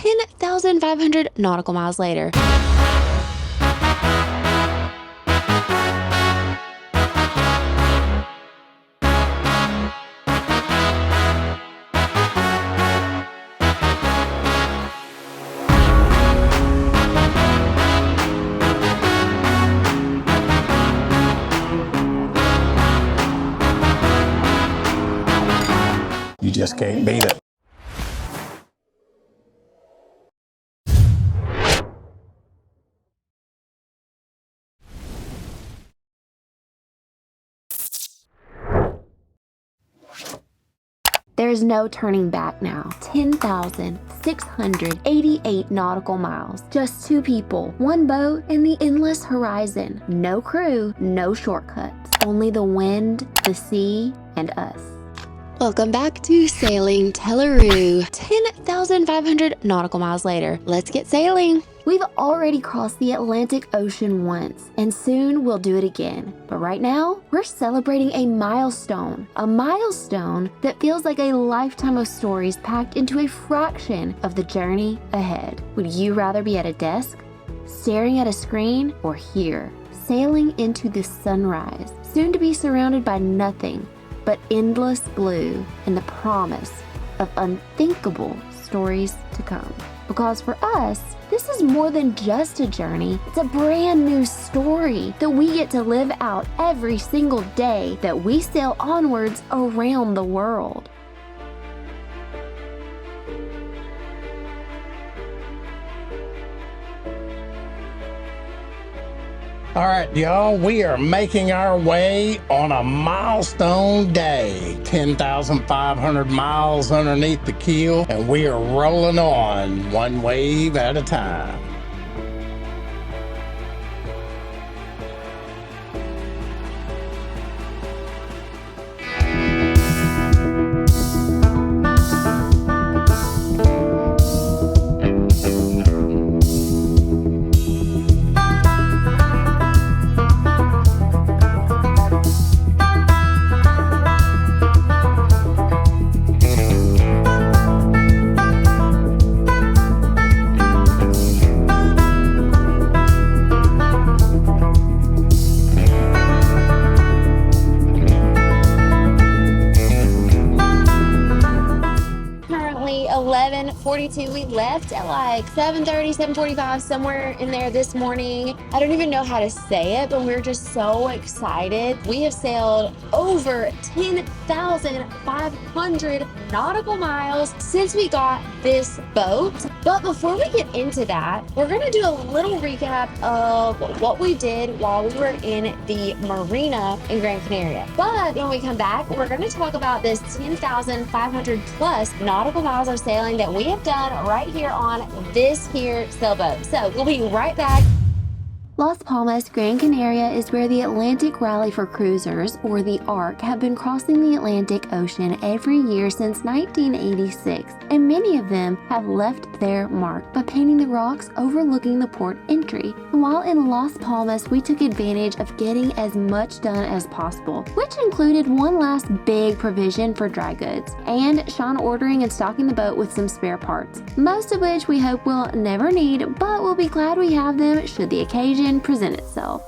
10,500 nautical miles later. You just can't beat it. There's no turning back now. 10,688 nautical miles. Just 2 people, 1 boat, and the endless horizon. No crew, no shortcuts. Only the wind, the sea, and us. Welcome back to Sailing Telleroo. 10,500 nautical miles later. Let's get sailing. We've already crossed the Atlantic Ocean once, and soon we'll do it again. But right now, we're celebrating a milestone that feels like a lifetime of stories packed into a fraction of the journey ahead. Would you rather be at a desk, staring at a screen, or here, sailing into the sunrise, soon to be surrounded by nothing but endless blue and the promise of unthinkable stories to come? Because for us, this is more than just a journey. It's a brand new story that we get to live out every single day that we sail onwards around the world. All right, y'all, we are making our way on a milestone day. 10,500 miles underneath the keel, and we are rolling on one wave at a time. Currently 11:42. We left at like 7:30, 7:45, somewhere in there this morning. I don't even know how to say it, but we're just so excited. We have sailed over 10,500 nautical miles since we got this boat. But before we get into that, we're gonna do a little recap of what we did while we were in the marina in Gran Canaria. But when we come back, we're gonna talk about this 10,500 plus nautical miles of sailing that we have done right here on this here sailboat. So we'll be right back. Las Palmas, Gran Canaria is where the Atlantic Rally for Cruisers, or the ARC, have been crossing the Atlantic Ocean every year since 1986, and many of them have left their mark by painting the rocks overlooking the port entry. And while in Las Palmas, we took advantage of getting as much done as possible, which included one last big provision for dry goods, and Shawn ordering and stocking the boat with some spare parts, most of which we hope we'll never need, but we'll be glad we have them should the occasion present itself.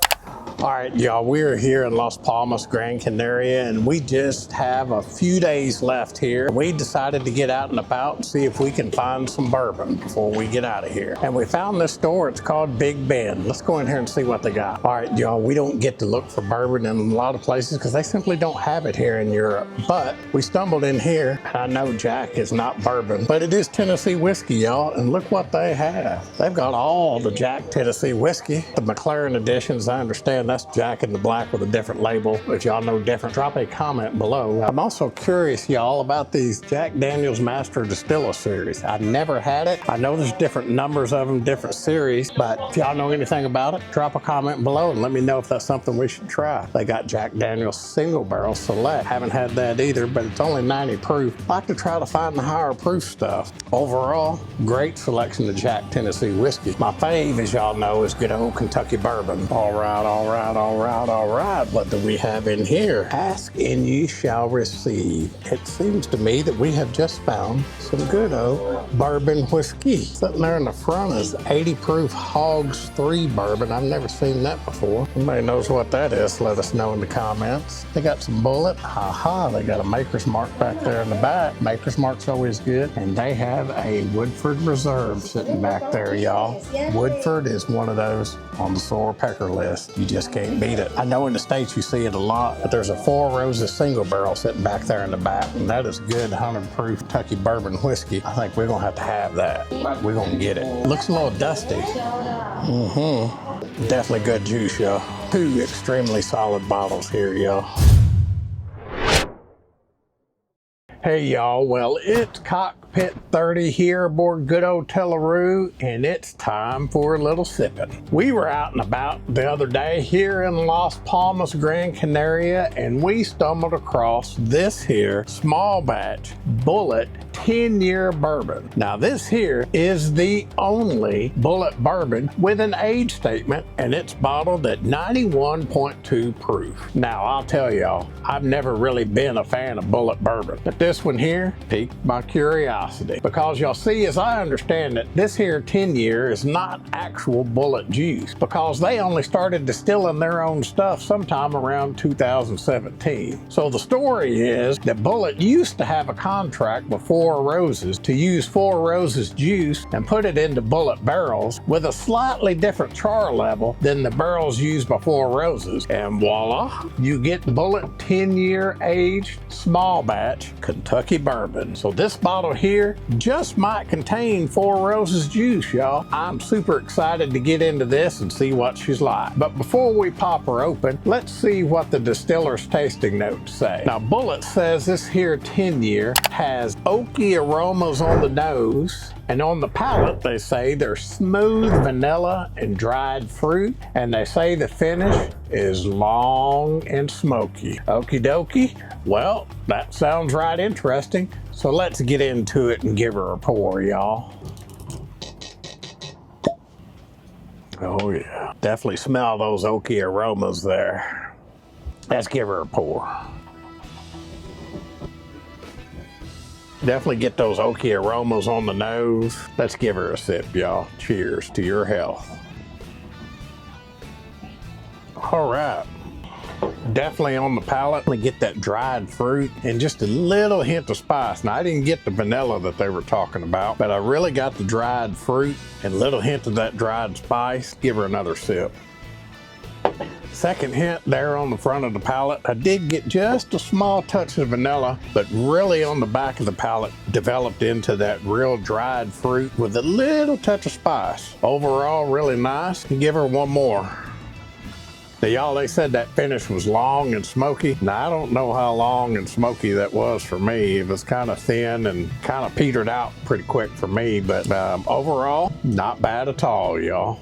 All right, y'all, we're here in Las Palmas, Gran Canaria, and we just have a few days left here. We decided to get out and about and see if we can find some bourbon before we get out of here. And we found this store. It's called Big Ben. Let's go in here and see what they got. All right, y'all, we don't get to look for bourbon in a lot of places because they simply don't have it here in Europe. But we stumbled in here, and I know Jack is not bourbon, but it is Tennessee whiskey, y'all, and look what they have. They've got all the Jack Tennessee whiskey. The McLaren editions, I understand that's Jack in the black with a different label. If y'all know different, drop a comment below. I'm also curious, y'all, about these Jack Daniel's Master Distiller series. I never had it. I know there's different numbers of them, different series, but if y'all know anything about it, drop a comment below and let me know if that's something we should try. They got Jack Daniel's Single Barrel Select. Haven't had that either, but it's only 90 proof. I like to try to find the higher proof stuff. Overall, great selection of Jack Tennessee whiskey. My fave, as y'all know, is good old Kentucky bourbon. All right, all right. all right. What do we have in here? Ask and ye shall receive. It seems to me that we have just found some good old bourbon whiskey. Sitting there in the front is 80 proof Hogs 3 bourbon. I've never seen that before. Anybody knows what that is, let us know in the comments. They got some bullet. Haha, they got a maker's mark back there in the back. Maker's mark's always good. And they have a Woodford Reserve sitting back there, y'all. Woodford is one of those on the sore pecker list. You just can't beat it. I know in the States you see it a lot, but there's a Four Roses single barrel sitting back there in the back, and that is good 100 proof Kentucky bourbon whiskey. I think we're gonna have that. We're gonna get it. Looks a little dusty. Definitely good juice, y'all. 2 extremely solid bottles here, y'all. Hey y'all, well it's Cockpit 30 here aboard good old Teleroo, and it's time for a little sipping. We were out and about the other day here in Las Palmas, Gran Canaria, and we stumbled across this here small batch Bullet 10-year bourbon. Now this here is the only Bullet bourbon with an age statement, and it's bottled at 91.2 proof. Now I'll tell y'all, I've never really been a fan of Bullet bourbon, but this one here piqued my curiosity, because y'all see, as I understand it, this here 10-year is not actual Bullet juice, because they only started distilling their own stuff sometime around 2017. So the story is that Bullet used to have a contract with Four Roses to use Four Roses juice and put it into Bullet barrels with a slightly different char level than the barrels used by Four Roses, and voila, you get Bullet 10-year aged small batch Kentucky bourbon. So this bottle here just might contain Four Roses juice, y'all. I'm super excited to get into this and see what she's like. But before we pop her open, let's see what the distiller's tasting notes say. Now Bullet says this here 10-year has oaky aromas on the nose, and on the palate they say they're smooth vanilla and dried fruit, and they say the finish is long and smoky. Okie dokie. Well, that sounds right interesting. So let's get into it and give her a pour, y'all. Oh yeah, definitely smell those oaky aromas there. Let's give her a pour. Definitely get those oaky aromas on the nose. Let's give her a sip, y'all. Cheers to your health. All right. Definitely on the palate, we get that dried fruit and just a little hint of spice. Now I didn't get the vanilla that they were talking about, but I really got the dried fruit and a little hint of that dried spice. Give her another sip. Second hint there on the front of the palate, I did get just a small touch of vanilla, but really on the back of the palate developed into that real dried fruit with a little touch of spice. Overall, really nice. Give her one more. Now y'all, they said that finish was long and smoky. Now I don't know how long and smoky that was for me. It was kind of thin and kind of petered out pretty quick for me, but overall, not bad at all, y'all.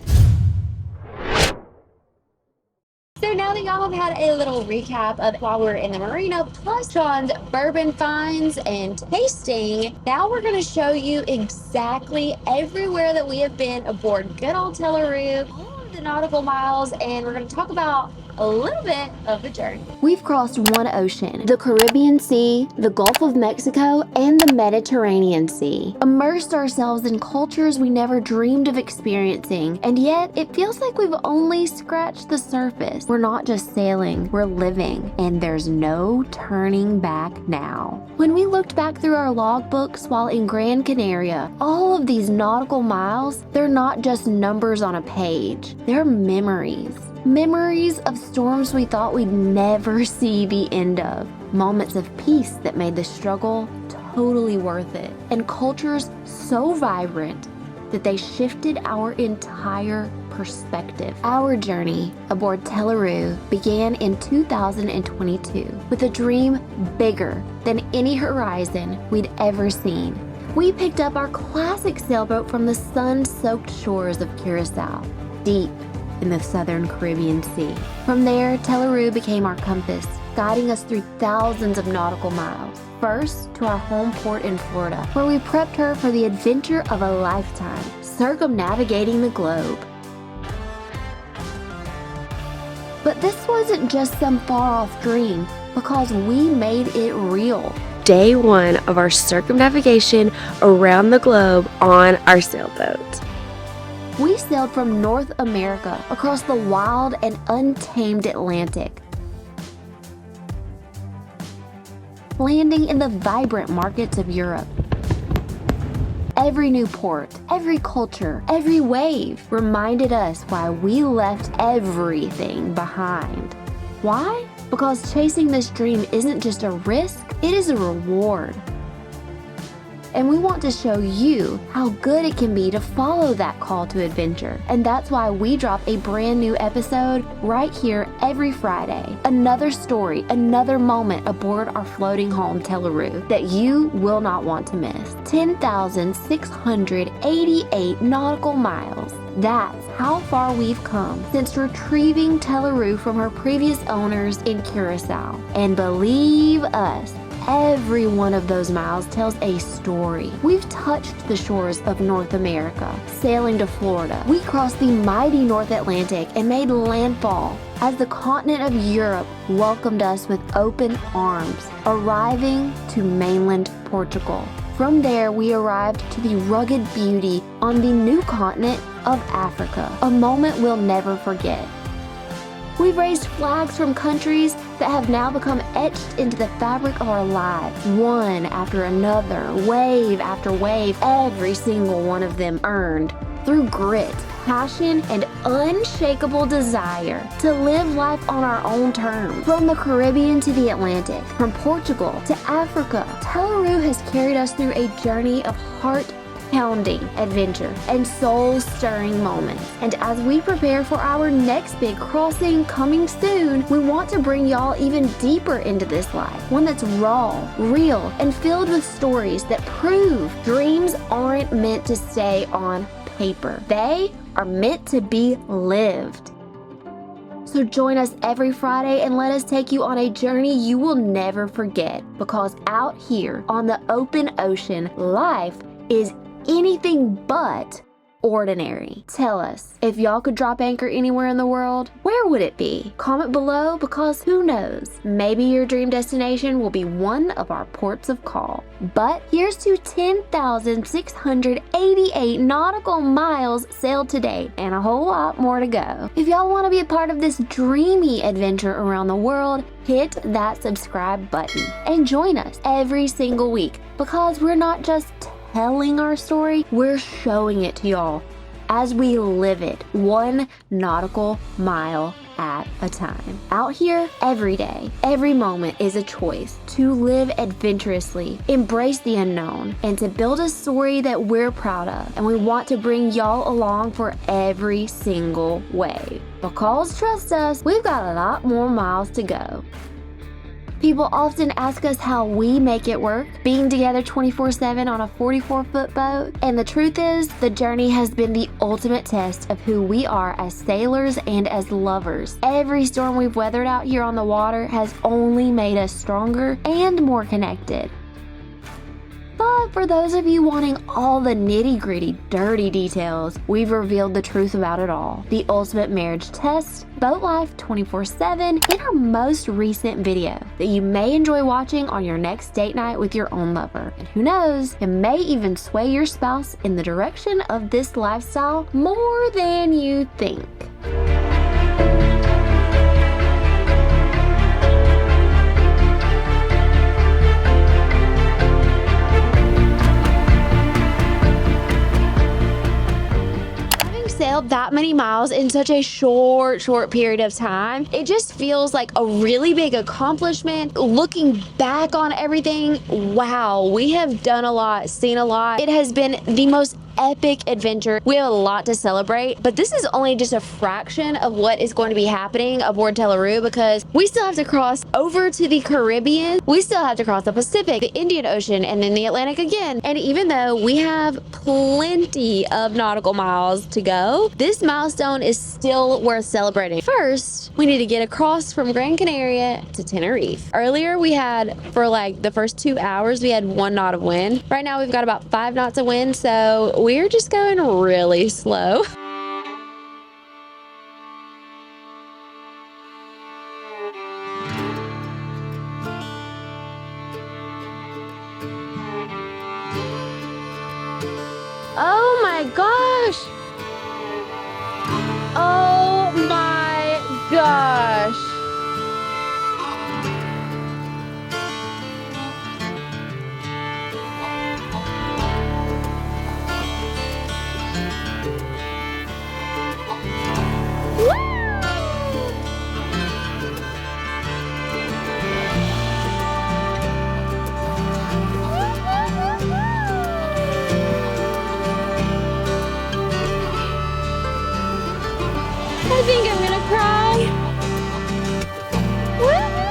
So now that y'all have had a little recap of while we were in the marina, plus Shawn's bourbon finds and tasting, now we're going to show you exactly everywhere that we have been aboard good old Teleroo, all of the nautical miles, and we're going to talk about a little bit of the journey. We've crossed one ocean, the Caribbean Sea, the Gulf of Mexico, and the Mediterranean Sea. Immersed ourselves in cultures we never dreamed of experiencing, and yet it feels like we've only scratched the surface. We're not just sailing, we're living, and there's no turning back now. When we looked back through our logbooks while in Gran Canaria, all of these nautical miles, they're not just numbers on a page, they're memories. Memories of storms we thought we'd never see the end of. Moments of peace that made the struggle totally worth it. And cultures so vibrant that they shifted our entire perspective. Our journey aboard Teleroo began in 2022 with a dream bigger than any horizon we'd ever seen. We picked up our classic sailboat from the sun-soaked shores of Curacao, deep in the southern Caribbean Sea. From there, Teleroo became our compass, guiding us through thousands of nautical miles. First, to our home port in Florida, where we prepped her for the adventure of a lifetime, circumnavigating the globe. But this wasn't just some far-off dream, because we made it real. Day 1 of our circumnavigation around the globe on our sailboat. We sailed from North America across the wild and untamed Atlantic, landing in the vibrant markets of Europe. Every new port, every culture, every wave reminded us why we left everything behind. Why? Because chasing this dream isn't just a risk, it is a reward. And we want to show you how good it can be to follow that call to adventure. And that's why we drop a brand new episode right here every Friday. Another story, another moment aboard our floating home Teleroo that you will not want to miss. 10,688 nautical miles. That's how far we've come since retrieving Teleroo from her previous owners in Curacao. And believe us, every one of those miles tells a story. We've touched the shores of North America, sailing to Florida. We crossed the mighty North Atlantic and made landfall as the continent of Europe welcomed us with open arms, arriving to mainland Portugal. From there, we arrived to the rugged beauty on the new continent of Africa, a moment we'll never forget. We've raised flags from countries that have now become etched into the fabric of our lives, one after another, wave after wave, every single one of them earned through grit, passion, and unshakable desire to live life on our own terms. From the Caribbean to the Atlantic, from Portugal to Africa, Teleroo has carried us through a journey of heart-pounding adventure and soul-stirring moments. And as we prepare for our next big crossing coming soon, we want to bring y'all even deeper into this life, one that's raw, real, and filled with stories that prove dreams aren't meant to stay on paper. They are meant to be lived. So join us every Friday and let us take you on a journey you will never forget, because out here on the open ocean, life is anything but ordinary. Tell us, if y'all could drop anchor anywhere in the world, where would it be? Comment below, because who knows, maybe your dream destination will be one of our ports of call. But here's to 10,688 nautical miles sailed to date, and a whole lot more to go. If y'all want to be a part of this dreamy adventure around the world, hit that subscribe button and join us every single week, because we're not just telling our story, we're showing it to y'all as we live it, one nautical mile at a time. Out here, every day, every moment is a choice to live adventurously, embrace the unknown, and to build a story that we're proud of. And we want to bring y'all along for every single wave, because trust us, we've got a lot more miles to go. People often ask us how we make it work, being together 24/7 on a 44-foot boat. And the truth is, the journey has been the ultimate test of who we are as sailors and as lovers. Every storm we've weathered out here on the water has only made us stronger and more connected. But for those of you wanting all the nitty-gritty, dirty details, we've revealed the truth about it all. The ultimate marriage test, boat life 24/7, in our most recent video that you may enjoy watching on your next date night with your own lover. And who knows, it may even sway your spouse in the direction of this lifestyle more than you think. Sailed that many miles in such a short period of time, it just feels like a really big accomplishment. Looking back on everything, wow, we have done a lot, seen a lot. It has been the most epic adventure. We have a lot to celebrate, but this is only just a fraction of what is going to be happening aboard Teleroo, because we still have to cross over to the Caribbean. We still have to cross the Pacific, the Indian Ocean, and then the Atlantic again. And even though we have plenty of nautical miles to go, this milestone is still worth celebrating. First, we need to get across from Gran Canaria to Tenerife. Earlier, we had, for like the first 2 hours, we had 1 knot of wind. Right now, we've got about 5 knots of wind, so we're just going really slow. think I'm gonna cry. Woohoo!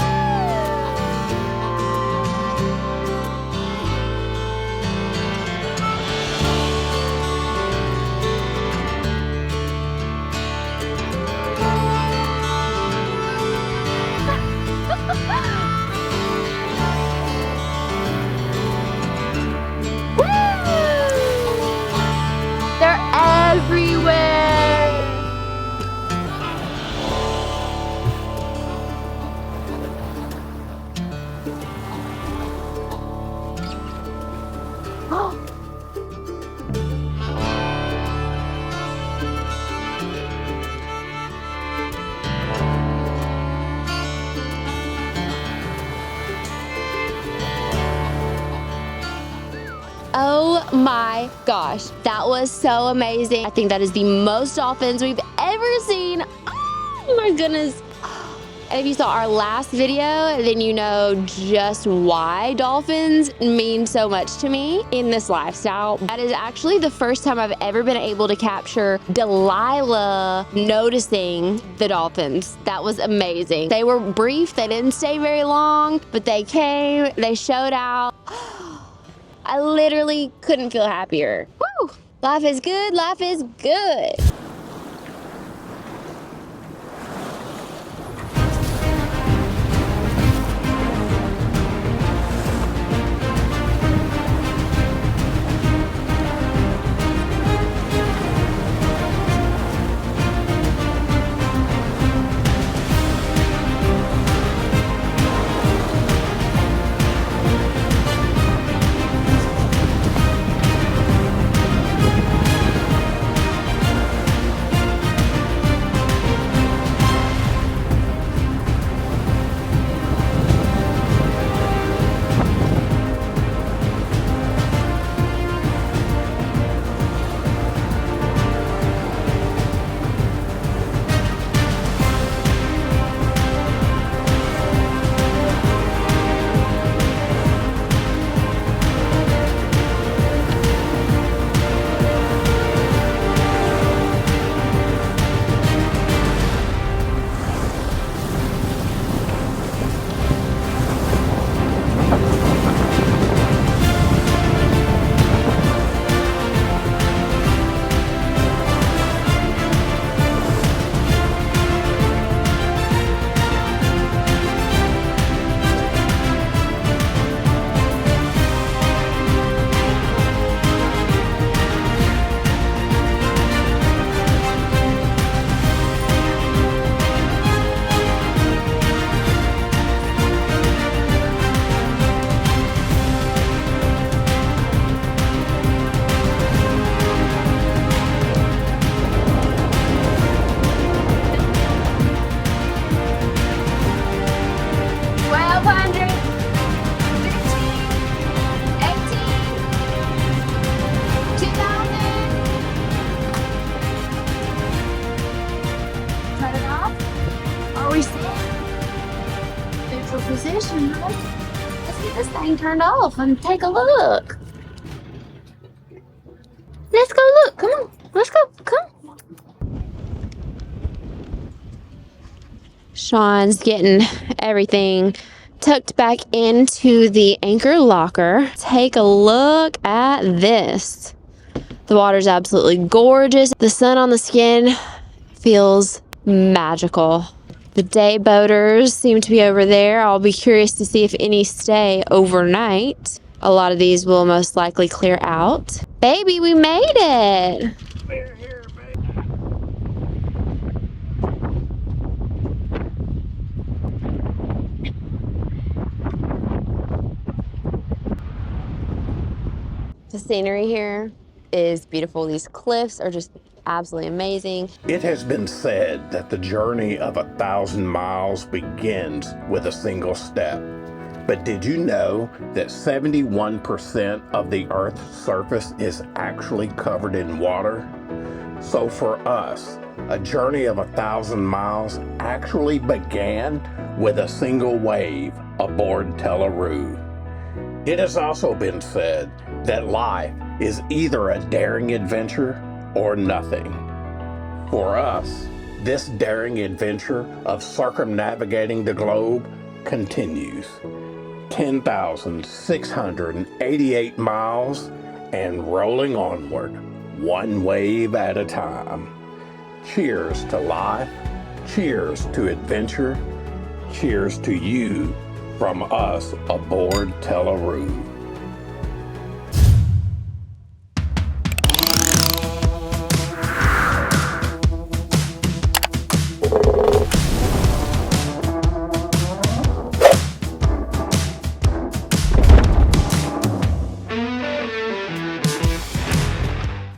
They're everywhere. Oh my gosh, that was so amazing. I think that is the most dolphins we've ever seen. Oh my goodness. And if you saw our last video, then you know just why dolphins mean so much to me in this lifestyle. That is actually the first time I've ever been able to capture Delilah noticing the dolphins. That was amazing. They were brief, they didn't stay very long, but they came, they showed out. I literally couldn't feel happier. Woo! Life is good, life is good. Position, right? Let's get this thing turned off and take a look. Let's go look. Come on. Let's go. Come. Shawn's getting everything tucked back into the anchor locker. Take a look at this. The water's absolutely gorgeous. The sun on the skin feels magical. The day boaters seem to be over there. I'll be curious to see if any stay overnight. A lot of these will most likely clear out. Baby, we made it. We're here, baby. The scenery here is beautiful. These cliffs are just absolutely amazing. It has been said that the journey of 1,000 miles begins with a single step. But did you know that 71% of the Earth's surface is actually covered in water? So for us, a journey of 1,000 miles actually began with a single wave aboard Teleroo. It has also been said that life is either a daring adventure or nothing. For us, This daring adventure of circumnavigating the globe continues. 10,688 miles and rolling onward, one wave at a time. Cheers to life, cheers to adventure, cheers to you from us aboard Telaroo.